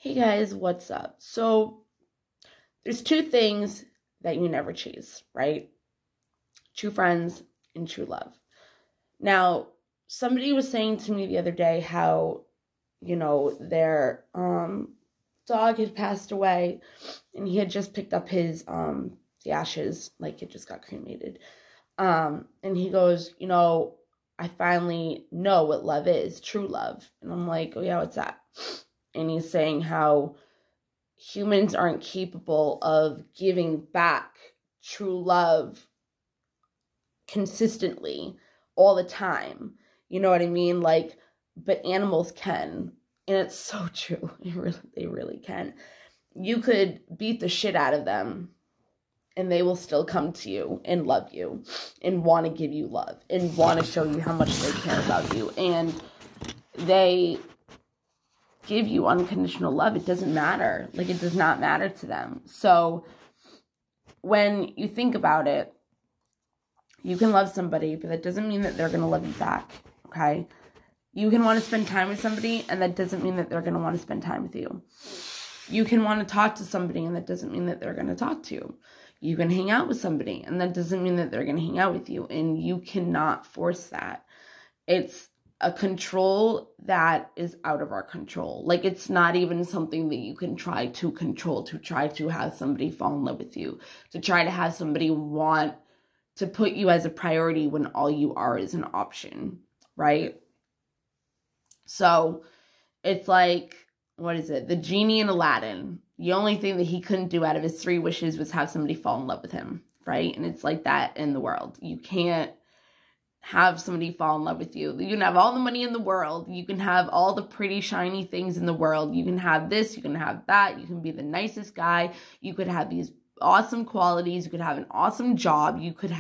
Hey guys, what's up? So, there's two things that you never chase, right? True friends and true love. Now, somebody was saying to me the other day how, their dog had passed away and he had just picked up his the ashes, like it just got cremated. And he goes, I finally know what love is, true love. And I'm like, oh yeah, what's that? And he's saying how humans aren't capable of giving back true love consistently all the time. You know what I mean? But animals can. And it's so true. They really can. You could beat the shit out of them and they will still come to you and love you and want to give you love and want to show you how much they care about you. And they give you unconditional love. It doesn't matter. It does not matter to them. So when you think about it, you can love somebody, but that doesn't mean that they're going to love you back. Okay? You can want to spend time with somebody, and that doesn't mean that they're going to want to spend time with you. You can want to talk to somebody, and that doesn't mean that they're going to talk to you. You can hang out with somebody, and that doesn't mean that they're going to hang out with you, and you cannot force that. It's a control that is out of our control. It's not even something that you can try to control, to try to have somebody fall in love with you, to try to have somebody want to put you as a priority when all you are is an option, right? So it's like, what is it? The genie in Aladdin. The only thing that he couldn't do out of his 3 wishes was have somebody fall in love with him, right? And it's like that in the world. You can't have somebody fall in love with you. You can have all the money in the world. You can have all the pretty, shiny things in the world. You can have this. You can have that. You can be the nicest guy. You could have these awesome qualities. You could have an awesome job. You could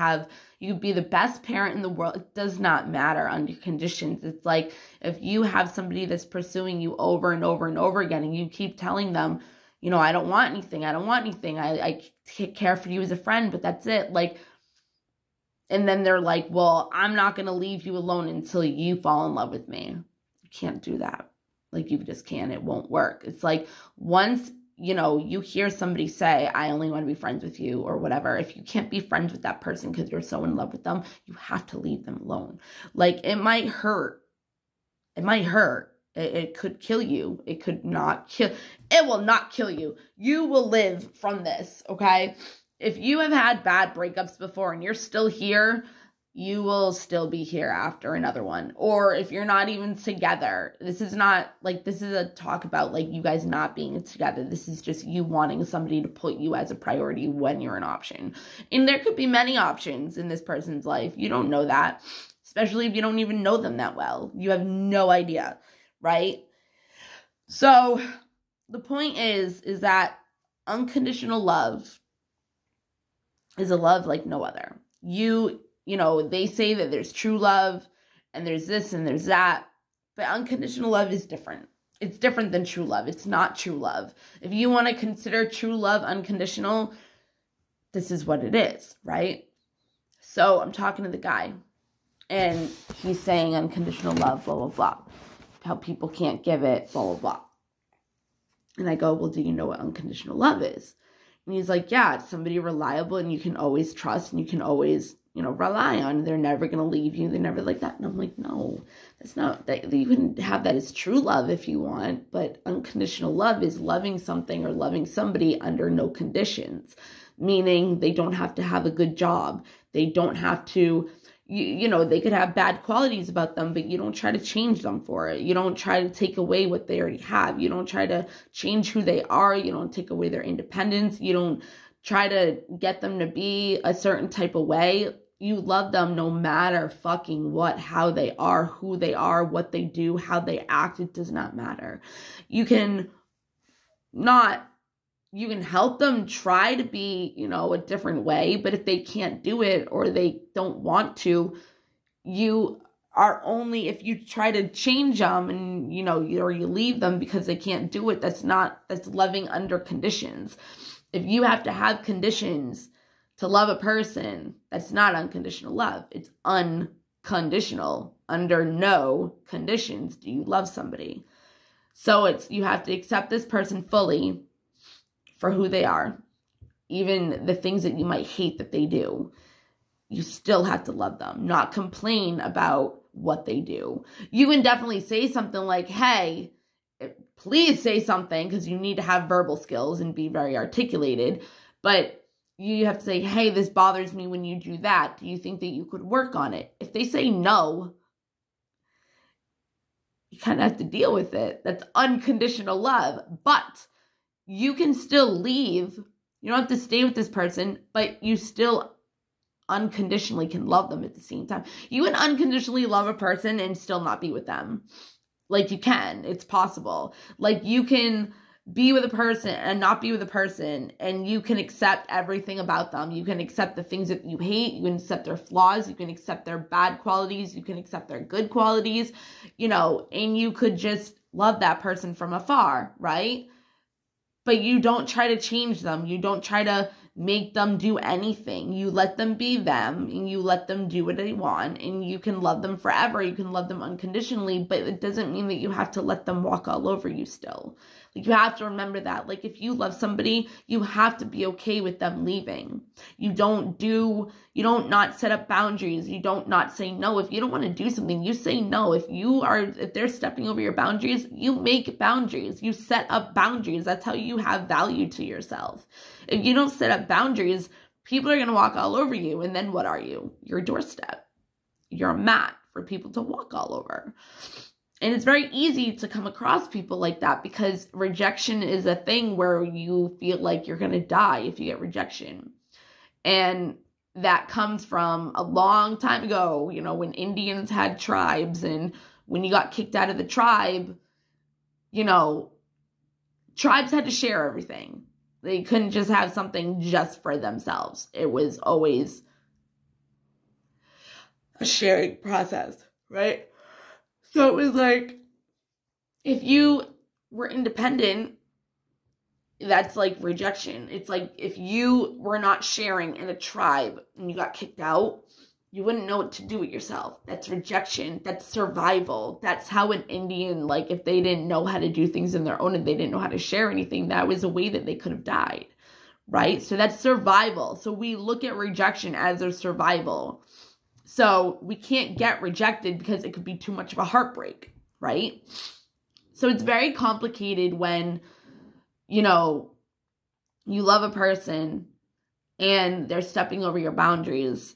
be the best parent in the world. It does not matter under conditions. It's like if you have somebody that's pursuing you over and over and over again, and you keep telling them, I don't want anything. I don't want anything. I care for you as a friend, but that's it. And then they're like, well, I'm not going to leave you alone until you fall in love with me. You can't do that. You just can't. It won't work. It's like once, you hear somebody say, I only want to be friends with you or whatever. If you can't be friends with that person because you're so in love with them, you have to leave them alone. It might hurt. It might hurt. It could kill you. It could not kill. It will not kill you. You will live from this, okay? If you have had bad breakups before and you're still here, you will still be here after another one. Or if you're not even together, this is not this is a talk about you guys not being together. This is just you wanting somebody to put you as a priority when you're an option. And there could be many options in this person's life. You don't know that, especially if you don't even know them that well. You have no idea, right? So the point is that unconditional love is a love like no other. They say that there's true love and there's this and there's that, but unconditional love is different. It's different than true love. It's not true love. If you want to consider true love unconditional, this is what it is, right? So I'm talking to the guy and he's saying unconditional love, blah, blah, blah. How people can't give it, blah, blah, blah. And I go, well, do you know what unconditional love is? And he's like, yeah, it's somebody reliable and you can always trust and you can always, rely on. They're never going to leave you. They're never like that. And I'm like, no, that's not that. You can have that as true love if you want, but unconditional love is loving something or loving somebody under no conditions, meaning they don't have to have a good job. They don't have to, they could have bad qualities about them, but you don't try to change them for it. You don't try to take away what they already have. You don't try to change who they are. You don't take away their independence. You don't try to get them to be a certain type of way. You love them no matter fucking what, how they are, who they are, what they do, how they act. It does not matter. You can help them try to be, a different way, but if they can't do it or they don't want to, if you try to change them and, or you leave them because they can't do it, that's loving under conditions. If you have to have conditions to love a person, that's not unconditional love. It's unconditional. Under no conditions do you love somebody. So you have to accept this person fully for who they are. Even the things that you might hate that they do, you still have to love them, not complain about what they do. You can definitely say something like, hey, please say something, because you need to have verbal skills and be very articulated. But you have to say, hey, this bothers me when you do that. Do you think that you could work on it? If they say no, you kind of have to deal with it. That's unconditional love. But you can still leave. You don't have to stay with this person, but you still unconditionally can love them at the same time. You can unconditionally love a person and still not be with them. Like, you can. It's possible. Like, you can be with a person and not be with a person, and you can accept everything about them. You can accept the things that you hate. You can accept their flaws. You can accept their bad qualities. You can accept their good qualities, and you could just love that person from afar, right? But you don't try to change them. You don't try to make them do anything. You let them be them, and you let them do what they want, and you can love them forever. You can love them unconditionally, but it doesn't mean that you have to let them walk all over you still. Like, you have to remember that. Like, if you love somebody, you have to be okay with them leaving. You don't not set up boundaries. You don't not say no. If you don't want to do something, you say no. If they're stepping over your boundaries, you make boundaries. You set up boundaries. That's how you have value to yourself. If you don't set up boundaries, people are going to walk all over you. And then what are you? You're a doorstep. You're a mat for people to walk all over. And it's very easy to come across people like that, because rejection is a thing where you feel like you're going to die if you get rejection. And that comes from a long time ago, when Indians had tribes, and when you got kicked out of the tribe, tribes had to share everything. They couldn't just have something just for themselves. It was always a sharing process, right? So it was like, if you were independent, that's like rejection. It's like, if you were not sharing in a tribe and you got kicked out, you wouldn't know what to do with yourself. That's rejection. That's survival. That's how an Indian, like, if they didn't know how to do things on their own and they didn't know how to share anything, that was a way that they could have died, right? So that's survival. So we look at rejection as a survival. So we can't get rejected because it could be too much of a heartbreak, right? So it's very complicated when, you love a person and they're stepping over your boundaries,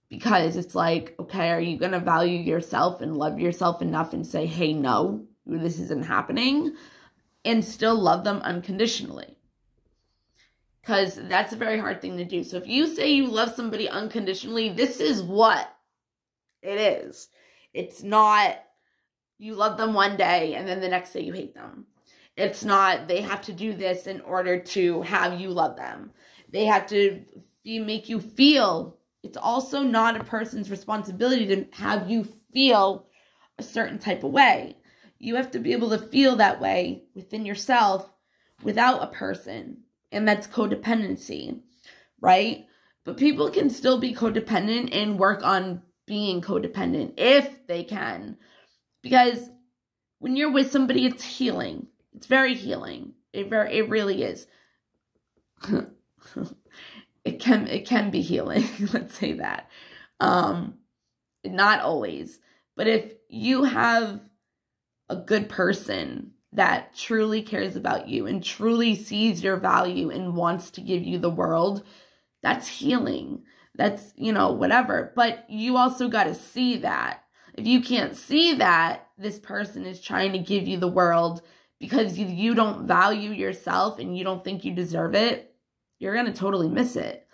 because it's like, okay, are you going to value yourself and love yourself enough and say, hey, no, this isn't happening, and still love them unconditionally? Because that's a very hard thing to do. So if you say you love somebody unconditionally, this is what it is. It's not you love them one day and then the next day you hate them. It's not they have to do this in order to have you love them. They have to make you feel. It's also not a person's responsibility to have you feel a certain type of way. You have to be able to feel that way within yourself without a person. And that's codependency, right? But people can still be codependent and work on being codependent if they can. Because when you're with somebody, it's healing. It's very healing. It really is. It can be healing. Let's say that. Not always. But if you have a good person that truly cares about you and truly sees your value and wants to give you the world, that's healing. That's, whatever. But you also got to see that. If you can't see that this person is trying to give you the world because you don't value yourself and you don't think you deserve it, you're going to totally miss it.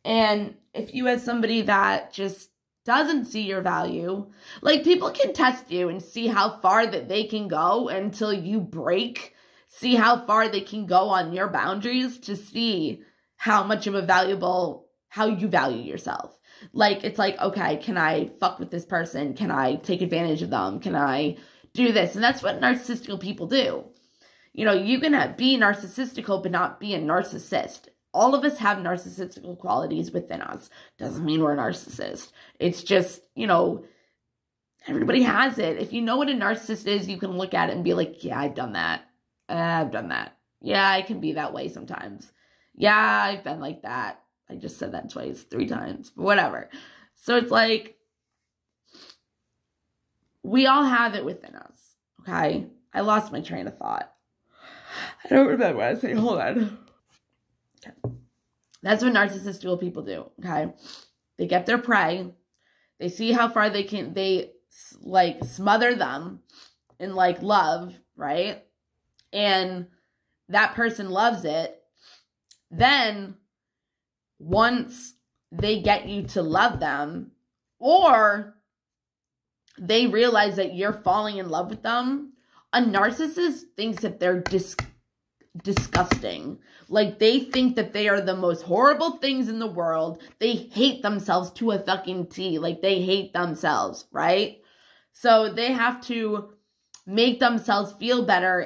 And if you have somebody that just doesn't see your value, like, people can test you and see how far that they can go until you break, see how far they can go on your boundaries to see how much of how you value yourself. Like, it's like, okay, can I fuck with this person? Can I take advantage of them? Can I do this? And that's what narcissistical people do. You can be narcissistical but not be a narcissist. All of us have narcissistical qualities within us. Doesn't mean we're a narcissist. It's just, Everybody has it. If you know what a narcissist is, you can look at it and be like, yeah, I've done that. I've done that. Yeah, I can be that way sometimes. Yeah, I've been like that. I just said that twice, 3 times, but whatever. So it's like, we all have it within us, okay? I lost my train of thought. I don't remember what I was saying. Hold on. Okay. That's what narcissistic people do, okay? They get their prey. They see how far they can, like, smother them in, like, love, right? And that person loves it. Then, once they get you to love them, or they realize that you're falling in love with them, a narcissist thinks that they're disgusting. Like, they think that they are the most horrible things in the world. They hate themselves to a fucking T. Like, they hate themselves, right? So they have to make themselves feel better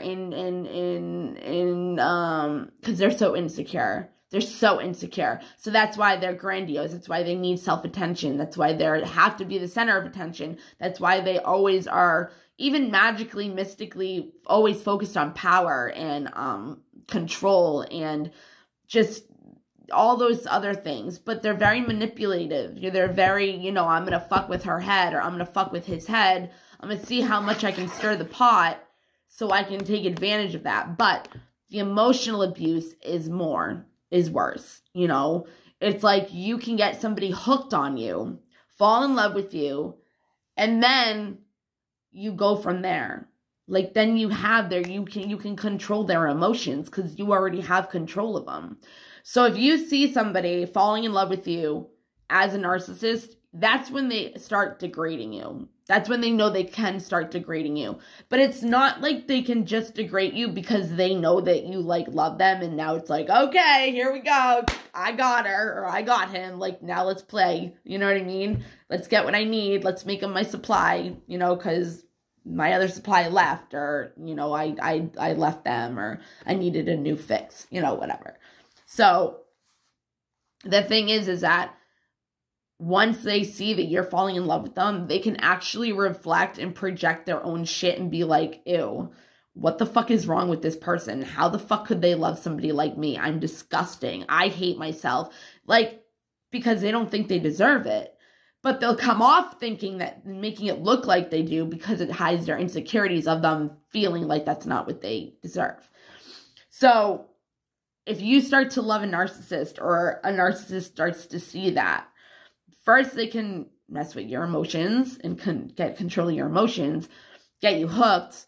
because they're so insecure. They're so insecure. So that's why they're grandiose. That's why they need self-attention. That's why they have to be the center of attention. That's why they always are, even magically, mystically, always focused on power and control and just all those other things. But they're very manipulative. They're very, I'm going to fuck with her head, or I'm going to fuck with his head. I'm going to see how much I can stir the pot so I can take advantage of that. But the emotional abuse is worse. It's like you can get somebody hooked on you, fall in love with you, and then you go from there. Like, then you can control their emotions because you already have control of them. So if you see somebody falling in love with you as a narcissist, that's when they start degrading you. That's when they know they can start degrading you. But it's not like they can just degrade you because they know that you, like, love them. And now it's like, okay, here we go. I got her, or I got him. Like, now let's play. You know what I mean? Let's get what I need. Let's make them my supply, because my other supply left, or, I left them, or I needed a new fix, whatever. So the thing is that once they see that you're falling in love with them, they can actually reflect and project their own shit and be like, ew, what the fuck is wrong with this person? How the fuck could they love somebody like me? I'm disgusting. I hate myself. Like, because they don't think they deserve it. But they'll come off thinking that, making it look like they do, because it hides their insecurities of them feeling like that's not what they deserve. So if you start to love a narcissist, or a narcissist starts to see that, first, they can mess with your emotions and get control of your emotions, get you hooked.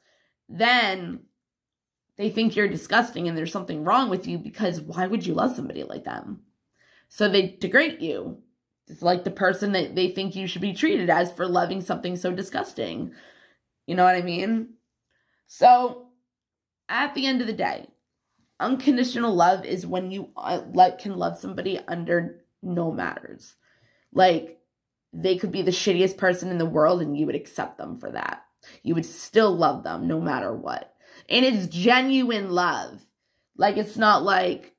Then they think you're disgusting and there's something wrong with you, because why would you love somebody like them? So they degrade you. It's like the person that they think you should be treated as for loving something so disgusting. You know what I mean? So at the end of the day, unconditional love is when you can love somebody under no matters. Like, they could be the shittiest person in the world and you would accept them for that. You would still love them no matter what. And it's genuine love. Like, it's not like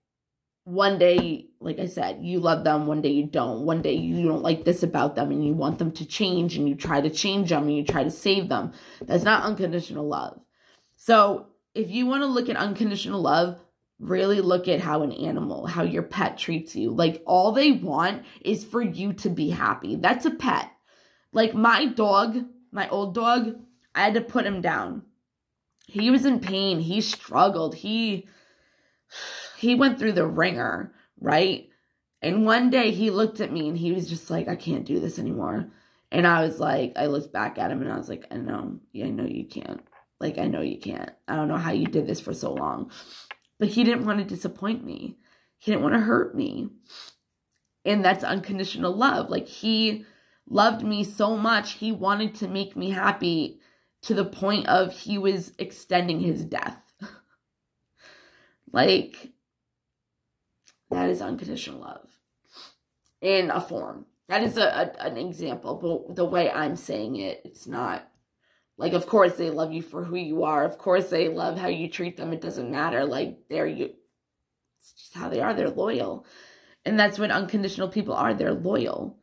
one day, like I said, you love them, one day you don't. One day you don't like this about them and you want them to change and you try to change them and you try to save them. That's not unconditional love. So if you want to look at unconditional love, really look at how an animal, how your pet treats you. Like, all they want is for you to be happy. That's a pet. Like, my dog, my old dog, I had to put him down. He was in pain. He struggled. He went through the ringer, right? And one day he looked at me and he was just like, I can't do this anymore. And I was like, I looked back at him and I was like, I know you can't. Like, I know you can't. I don't know how you did this for so long. But he didn't want to disappoint me. He didn't want to hurt me. And that's unconditional love. Like, he loved me so much. He wanted to make me happy to the point of he was extending his death. Like, that is unconditional love in a form. That is an example. But the way I'm saying it, it's not. Like, of course, they love you for who you are. Of course, they love how you treat them. It doesn't matter. Like, it's just how they are. They're loyal. And that's what unconditional people are. They're loyal.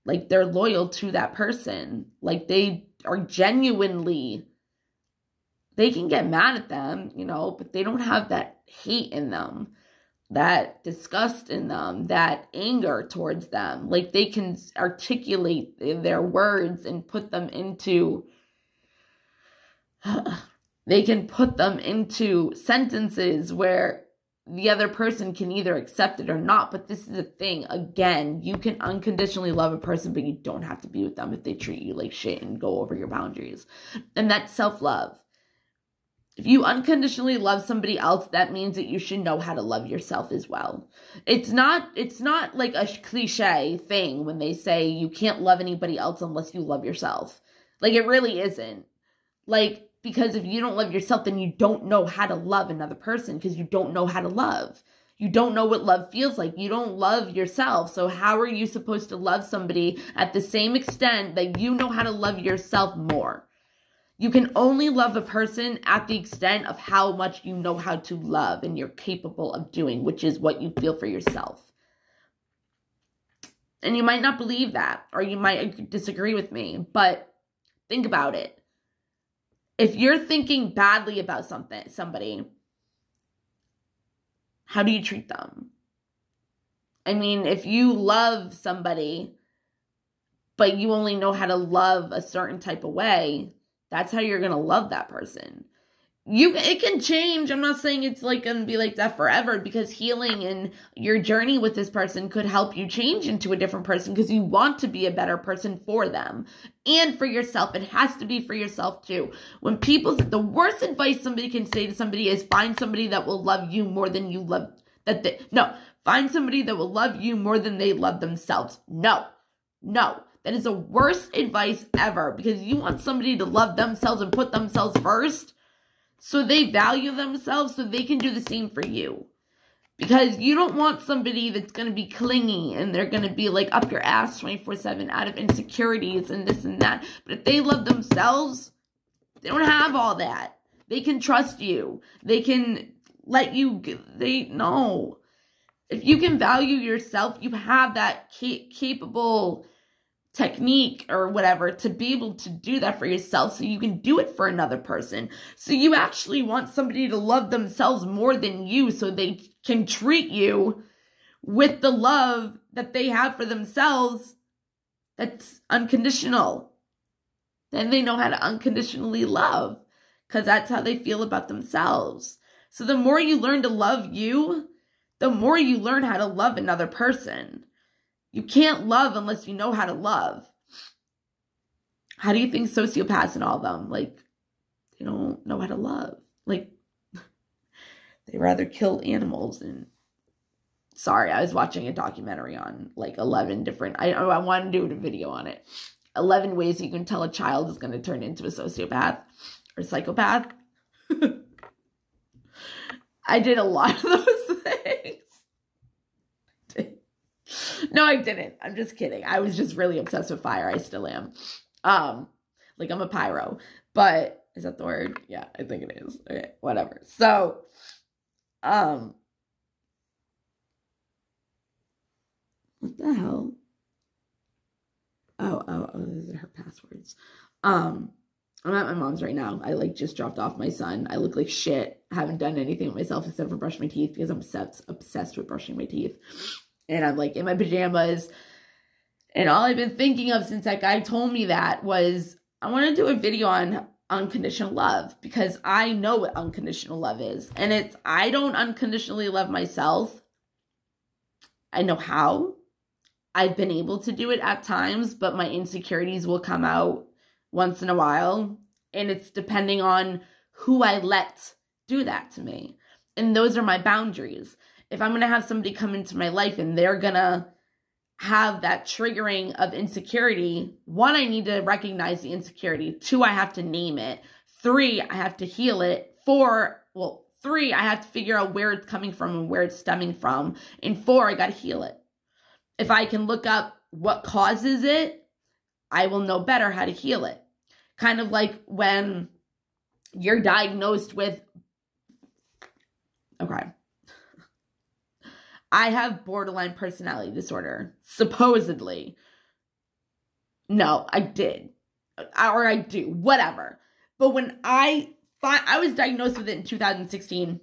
Like, they're loyal to that person. Like, they are genuinely, they can get mad at them, you know, but they don't have that hate in them, that disgust in them, that anger towards them. Like, they can articulate their words and put them into, they can put them into sentences where the other person can either accept it or not. But this is a thing. Again, you can unconditionally love a person, but you don't have to be with them if they treat you like shit and go over your boundaries. And that's self-love. If you unconditionally love somebody else, that means that you should know how to love yourself as well. It's not like a cliche thing when they say you can't love anybody else unless you love yourself. Like, it really isn't. Like, because if you don't love yourself, then you don't know how to love another person, because you don't know how to love. You don't know what love feels like. You don't love yourself. So how are you supposed to love somebody at the same extent that you know how to love yourself more? You can only love a person at the extent of how much you know how to love and you're capable of doing, which is what you feel for yourself. And you might not believe that, or you might disagree with me, but think about it. If you're thinking badly about somebody, how do you treat them? I mean, if you love somebody, but you only know how to love a certain type of way, that's how you're going to love that person. It can change. I'm not saying it's like going to be like that forever, because healing and your journey with this person could help you change into a different person, because you want to be a better person for them and for yourself. It has to be for yourself too. When the worst advice somebody can say to somebody is find somebody that will love you more than you love find somebody that will love you more than they love themselves. No. That is the worst advice ever, because you want somebody to love themselves and put themselves first, so they value themselves so they can do the same for you. Because you don't want somebody that's going to be clingy and they're going to be like up your ass 24/7 out of insecurities and this and that. But if they love themselves, they don't have all that. They can trust you. They can let you, no. If you can value yourself, you have that capable technique or whatever to be able to do that for yourself, so you can do it for another person. So you actually want somebody to love themselves more than you, so they can treat you with the love that they have for themselves that's unconditional. Then they know how to unconditionally love, because that's how they feel about themselves. So the more you learn to love you, the more you learn how to love another person. You can't love unless you know how to love. How do you think sociopaths and all of them, like, they don't know how to love? Like, they rather kill animals. And sorry, I was watching a documentary on like 11 different, I want to do a video on it. 11 ways you can tell a child is going to turn into a sociopath or psychopath. I did a lot of those things. No, I didn't. I'm just kidding. I was just really obsessed with fire. I still am. Like, I'm a pyro. But, is that the word? Yeah, I think it is. Okay, whatever. So, what the hell? Oh, these are her passwords. I'm at my mom's right now. I, like, just dropped off my son. I look like shit. I haven't done anything with myself except for brush my teeth, because I'm obsessed with brushing my teeth. And I'm like in my pajamas. And all I've been thinking of since that guy told me that was, I want to do a video on unconditional love, because I know what unconditional love is. And I don't unconditionally love myself. I know how. I've been able to do it at times, but my insecurities will come out once in a while. And it's depending on who I let do that to me. And those are my boundaries. If I'm going to have somebody come into my life and they're going to have that triggering of insecurity, 1, I need to recognize the insecurity. 2, I have to name it. 3, I have to heal it. 3, I have to figure out where it's coming from and where it's stemming from. And 4, I got to heal it. If I can look up what causes it, I will know better how to heal it. Kind of like when you're diagnosed with, okay, I have borderline personality disorder, supposedly. No, I did. or I do, whatever. But when I was diagnosed with it in 2016,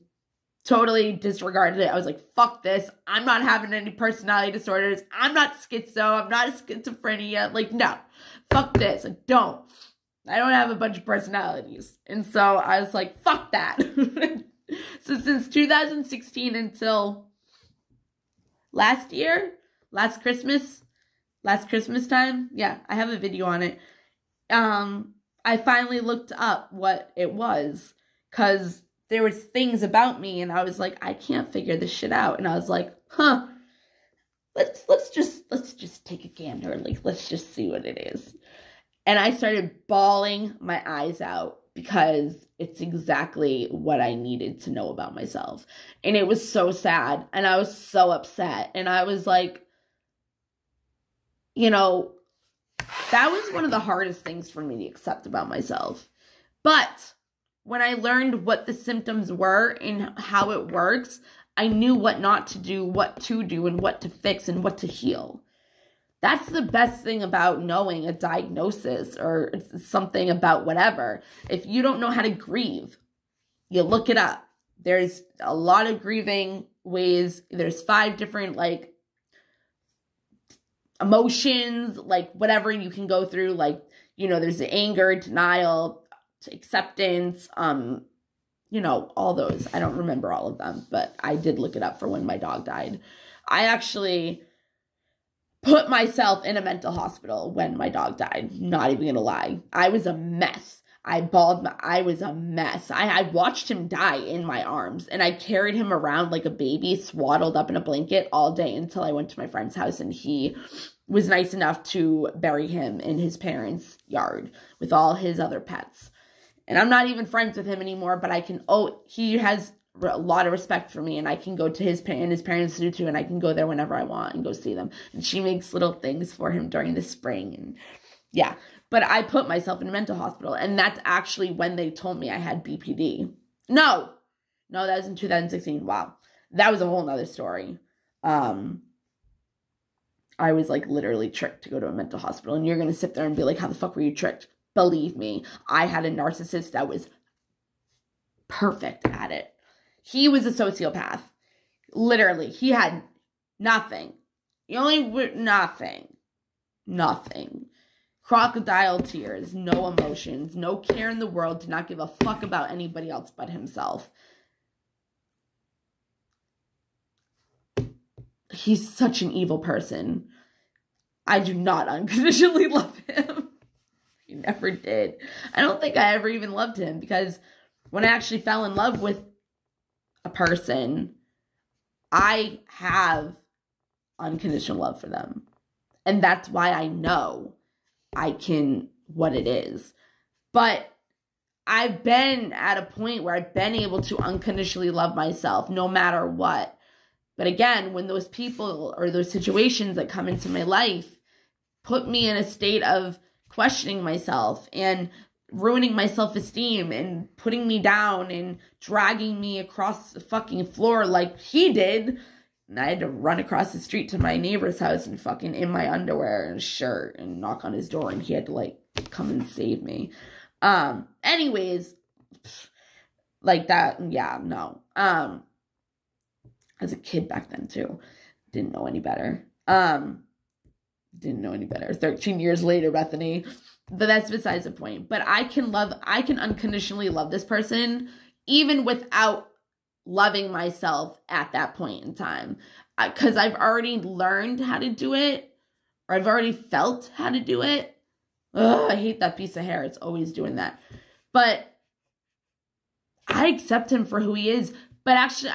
totally disregarded it. I was like, fuck this. I'm not having any personality disorders. I'm not schizo. I'm not a schizophrenia. Like, no, fuck this. I don't have a bunch of personalities. And so I was like, fuck that. So since 2016 until last Christmas time, yeah, I have a video on it. I finally looked up what it was, because there was things about me and I was like, I can't figure this shit out. And I was like, let's just take a gander. Like, let's just see what it is. And I started bawling my eyes out, because it's exactly what I needed to know about myself. And it was so sad. And I was so upset. And I was like, you know, that was one of the hardest things for me to accept about myself. But when I learned what the symptoms were and how it works, I knew what not to do, what to do, and what to fix, and what to heal. That's the best thing about knowing a diagnosis or something about whatever. If you don't know how to grieve, you look it up. There's a lot of grieving ways. There's 5 different, like, emotions, like, whatever you can go through. Like, you know, there's the anger, denial, acceptance, you know, all those. I don't remember all of them, but I did look it up for when my dog died. I actually put myself in a mental hospital when my dog died. Not even gonna lie. I was a mess. I was a mess. I watched him die in my arms, and I carried him around like a baby, swaddled up in a blanket all day until I went to my friend's house, and he was nice enough to bury him in his parents' yard with all his other pets. And I'm not even friends with him anymore, but he has a lot of respect for me, and I can go to his parents do too, and I can go there whenever I want and go see them. And she makes little things for him during the spring, and yeah. But I put myself in a mental hospital, and that's actually when they told me I had BPD. No, that was in 2016. Wow, that was a whole nother story. I was like literally tricked to go to a mental hospital, and you're gonna sit there and be like, how the fuck were you tricked? Believe me, I had a narcissist that was perfect at it. He was a sociopath. Literally, he had nothing. Nothing. Crocodile tears, no emotions, no care in the world, did not give a fuck about anybody else but himself. He's such an evil person. I do not unconditionally love him. I never did. I don't think I ever even loved him, because when I actually fell in love with a person, I have unconditional love for them. And that's why I know what it is. But I've been at a point where I've been able to unconditionally love myself no matter what. But again, when those people or those situations that come into my life put me in a state of questioning myself and ruining my self-esteem and putting me down and dragging me across the fucking floor like he did, and I had to run across the street to my neighbor's house and fucking in my underwear and a shirt and knock on his door, and he had to like come and save me. Anyways, like that, yeah, no. As a kid back then too, didn't know any better. 13 years later, Bethany. But that's besides the point. But I can unconditionally love this person even without loving myself at that point in time. Because I've already learned how to do it, or I've already felt how to do it. Ugh, I hate that piece of hair. It's always doing that. But I accept him for who he is. But actually,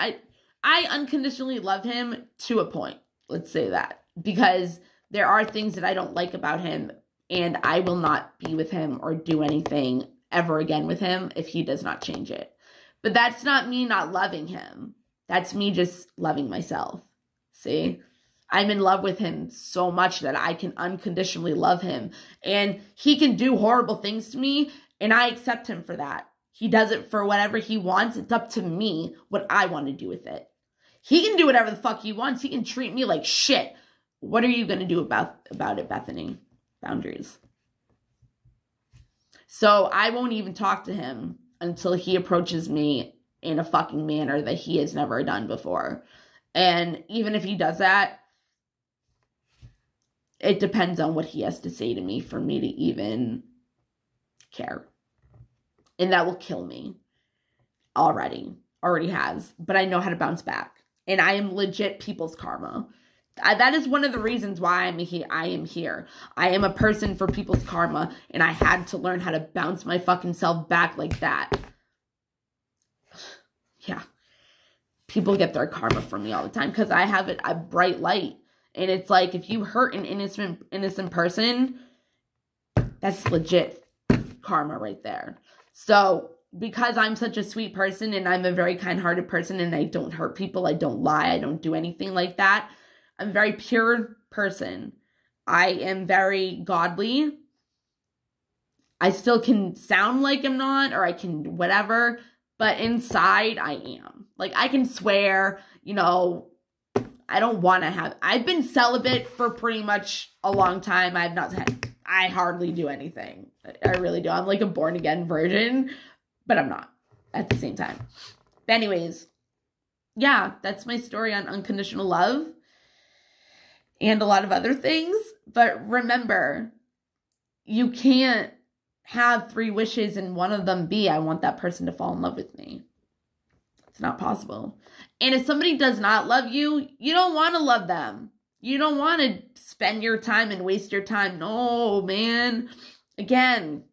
I unconditionally love him to a point. Let's say that. Because there are things that I don't like about him, and I will not be with him or do anything ever again with him if he does not change it. But that's not me not loving him. That's me just loving myself. See? I'm in love with him so much that I can unconditionally love him. And he can do horrible things to me, and I accept him for that. He does it for whatever he wants. It's up to me what I want to do with it. He can do whatever the fuck he wants. He can treat me like shit. What are you going to do about it, Bethany? Boundaries. So I won't even talk to him until he approaches me in a fucking manner that he has never done before. And even if he does that, it depends on what he has to say to me for me to even care. And that will kill me. Already has. But I know how to bounce back. And I am legit people's karma. That is one of the reasons why I am here. I am a person for people's karma. And I had to learn how to bounce my fucking self back like that. Yeah. People get their karma from me all the time. Because I have a bright light. And it's like, if you hurt an innocent person, that's legit karma right there. So, because I'm such a sweet person and I'm a very kind-hearted person and I don't hurt people, I don't lie, I don't do anything like that. I'm a very pure person. I am very godly. I still can sound like I'm not, or I can whatever, but inside I am. Like, I can swear, you know, I don't want to have, I've been celibate for pretty much a long time. I hardly do anything. I really do. I'm like a born again virgin, but I'm not at the same time. But anyways, yeah, that's my story on unconditional love and a lot of other things. But remember, you can't have 3 wishes and one of them be, I want that person to fall in love with me. It's not possible. And if somebody does not love you, you don't want to love them. You don't want to spend your time and waste your time. No, man. Again,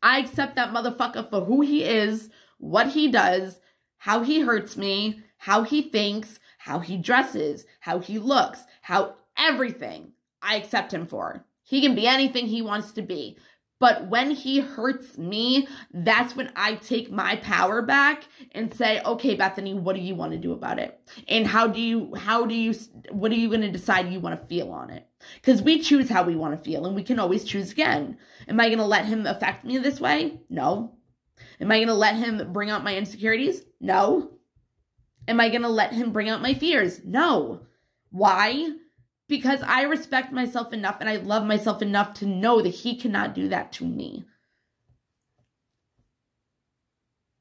I accept that motherfucker for who he is, what he does, how he hurts me, how he thinks, how he dresses, how he looks, how everything I accept him for. He can be anything he wants to be. But when he hurts me, that's when I take my power back and say, okay, Bethany, what do you want to do about it? And what are you going to decide you want to feel on it? Because we choose how we want to feel and we can always choose again. Am I going to let him affect me this way? No. Am I going to let him bring out my insecurities? No. Am I going to let him bring out my fears? No. Why? Because I respect myself enough and I love myself enough to know that he cannot do that to me.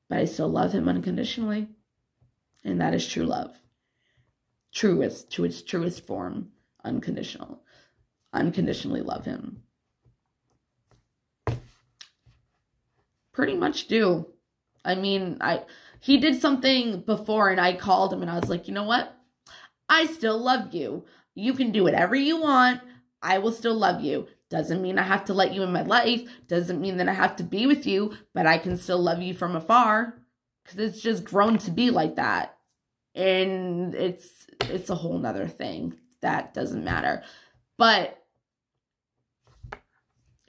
But I still love him unconditionally. And that is true love. Truest, to its truest form, unconditional. Unconditionally love him. Pretty much do. I mean, he did something before and I called him and I was like, you know what? I still love you. You can do whatever you want. I will still love you. Doesn't mean I have to let you in my life. Doesn't mean that I have to be with you, but I can still love you from afar because it's just grown to be like that. And it's a whole nother thing. That doesn't matter. But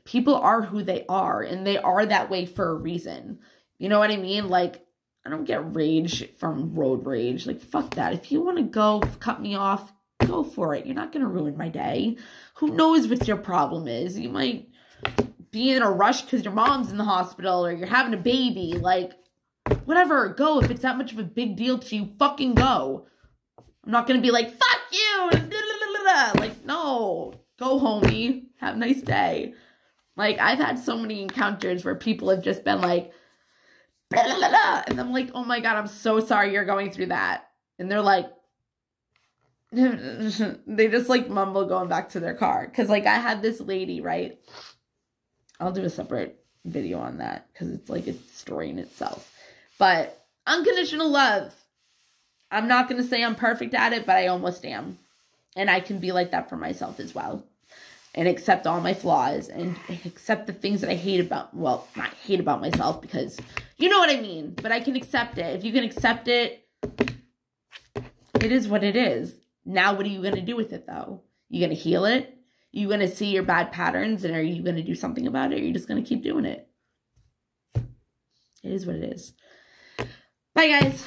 people are who they are and they are that way for a reason. You know what I mean? Like, I don't get rage from road rage. Like, fuck that. If you want to go cut me off, go for it. You're not going to ruin my day. Who knows what your problem is? You might be in a rush because your mom's in the hospital or you're having a baby. Like, whatever. Go. If it's that much of a big deal to you, fucking go. I'm not going to be like, fuck you. Like, no. Go, homie. Have a nice day. Like, I've had so many encounters where people have just been like, and I'm like, oh my God, I'm so sorry you're going through that. And they're like, they just like mumble going back to their car. Because like I had this lady, right? I'll do a separate video on that because it's like a story in itself. But unconditional love. I'm not going to say I'm perfect at it, but I almost am. And I can be like that for myself as well. And accept all my flaws and accept the things that I hate about, well, not hate about myself because you know what I mean. But I can accept it. If you can accept it, it is what it is. Now, what are you going to do with it, though? You going to heal it? You going to see your bad patterns, and are you going to do something about it, or are you just going to keep doing it? It is what it is. Bye, guys.